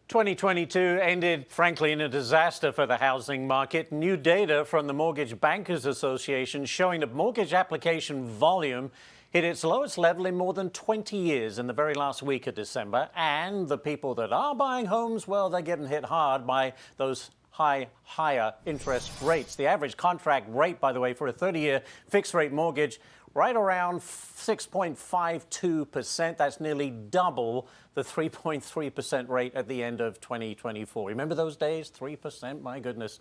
2022 ended, frankly, in a disaster for the housing market. New data from the Mortgage Bankers Association showing that mortgage application volume hit its lowest level in more than 20 years in the very last week of December. And the people that are buying homes, well, they're getting hit hard by those higher interest rates. The average contract rate, by the way, for a 30-year fixed rate mortgage, right around 6.52%. That's nearly double the 3.3% rate at the end of 2024. Remember those days? 3%? My goodness.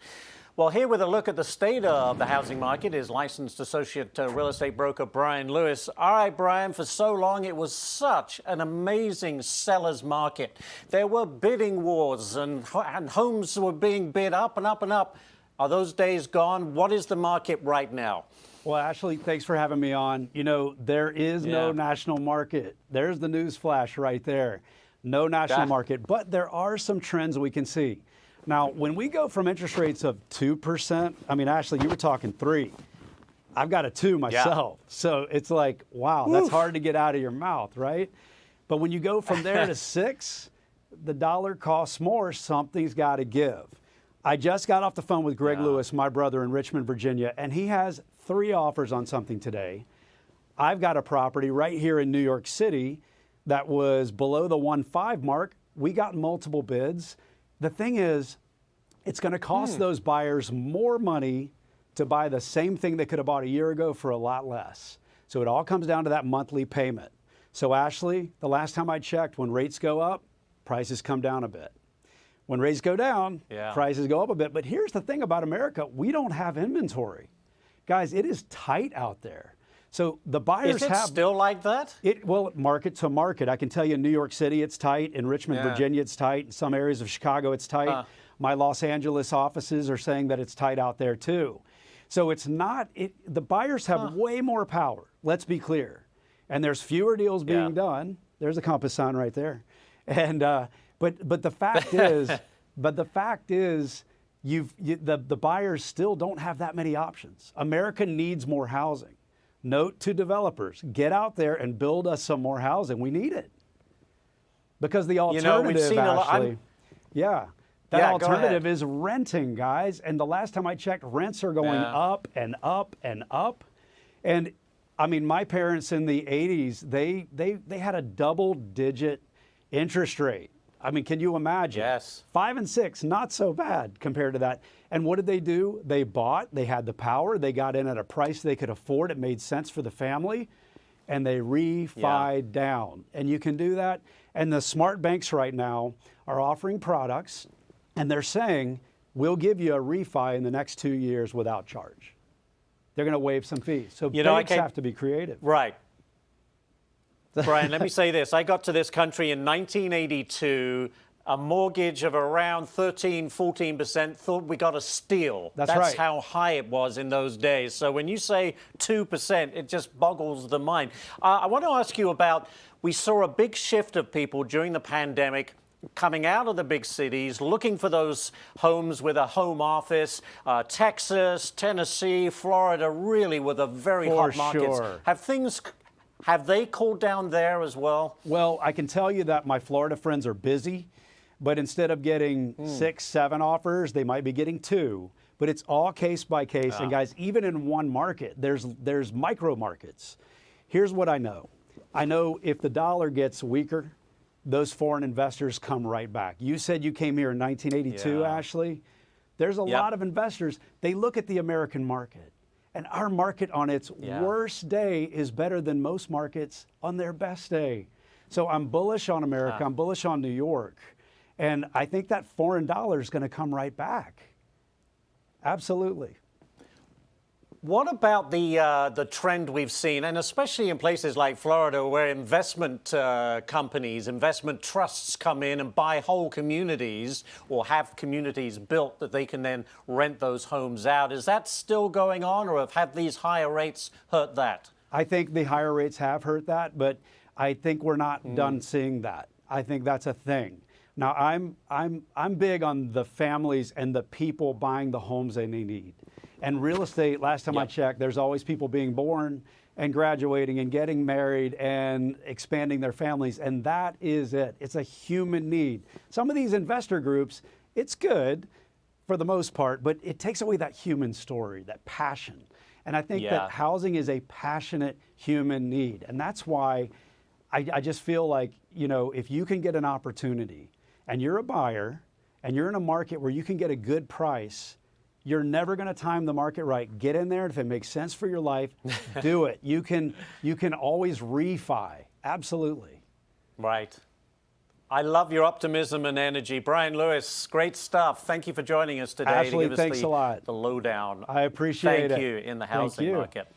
Well, here with a look at the state of the housing market is licensed associate real estate broker Brian Lewis. All right, Brian, for so long it was such an amazing seller's market. There were bidding wars and homes were being bid up and up and up. Are those days gone? What is the market right now? Well, Ashley, thanks for having me on. You know, there is no national market. There's the news flash right there. No national market, but there are some trends we can see. Now, when we go from interest rates of 2%, I mean, Ashley, you were talking 3. I've got a 2 myself. So it's like, wow, that's hard to get out of your mouth, right? But when you go from there to 6, the dollar costs more, something's got to give. I just got off the phone with Greg Lewis, my brother in Richmond, Virginia, and he has 3 offers on something today. I've got a property right here in New York City that was below the 1.5 mark. We got multiple bids. The thing is, it's going to cost those buyers more money to buy the same thing they could have bought a year ago for a lot less. So it all comes down to that monthly payment. So Ashley, the last time I checked, when rates go up, prices come down a bit. When rates go down, prices go up a bit. But here's the thing about America, we don't have inventory. Guys, it is tight out there. So the buyers have... Is it still like that? Well, market to market. I can tell you in New York City, it's tight. In Richmond, Virginia, it's tight. In some areas of Chicago, it's tight. My Los Angeles offices are saying that it's tight out there too. So it's not, the buyers have way more power. Let's be clear. And there's fewer deals being done. There's a compass sign right there. And, but the fact is, the buyers still don't have that many options. America needs more housing. Note to developers, get out there and build us some more housing. We need it. Because the alternative, we've seen Ashley, that alternative is renting, guys. And the last time I checked, rents are going up and up and up. And I mean, my parents in the 80s, they had a double-digit interest rate. I mean, can you imagine? Yes. 5 and 6, not so bad compared to that. And what did they do? They bought, they had the power, they got in at a price they could afford, it made sense for the family, and they refi'd down. And you can do that. And the smart banks right now are offering products, and they're saying, we'll give you a refi in the next 2 years without charge. They're going to waive some fees. So banks have to be creative. Right. Brian, let me say this. I got to this country in 1982, a mortgage of around 13, 14%, thought we got a steal. That's right. How high it was in those days. So when you say 2%, it just boggles the mind. I want to ask you about, we saw a big shift of people during the pandemic coming out of the big cities, looking for those homes with a home office. Texas, Tennessee, Florida really were the very hot markets. Have they cooled down there as well? Well, I can tell you that my Florida friends are busy, but instead of getting 6, 7 offers, they might be getting 2. But it's all case by case. And guys, even in one market, there's micro markets. Here's what I know. I know if the dollar gets weaker, those foreign investors come right back. You said you came here in 1982, Ashley. There's a lot of investors. They look at the American market. And our market on its worst day is better than most markets on their best day. So I'm bullish on America. I'm bullish on New York. And I think that foreign dollar is going to come right back. Absolutely. What about the trend we've seen, and especially in places like Florida, where investment companies, investment trusts come in and buy whole communities or have communities built that they can then rent those homes out? Is that still going on, or have these higher rates hurt that? I think the higher rates have hurt that, but I think we're not done seeing that. I think that's a thing. Now, I'm big on the families and the people buying the homes they need. And real estate, last time I checked, there's always people being born and graduating and getting married and expanding their families. And that is it. It's a human need. Some of these investor groups, it's good for the most part, but it takes away that human story, that passion. And I think that housing is a passionate human need. And that's why I just feel like, you know, if you can get an opportunity and you're a buyer and you're in a market where you can get a good price, you're never going to time the market right. Get in there. If it makes sense for your life, do it. You can always refi. Absolutely. Right. I love your optimism and energy. Brian Lewis, great stuff. Thank you for joining us today Ashley, to give us thanks a lot. the lowdown. I appreciate it. Thank you in the housing market.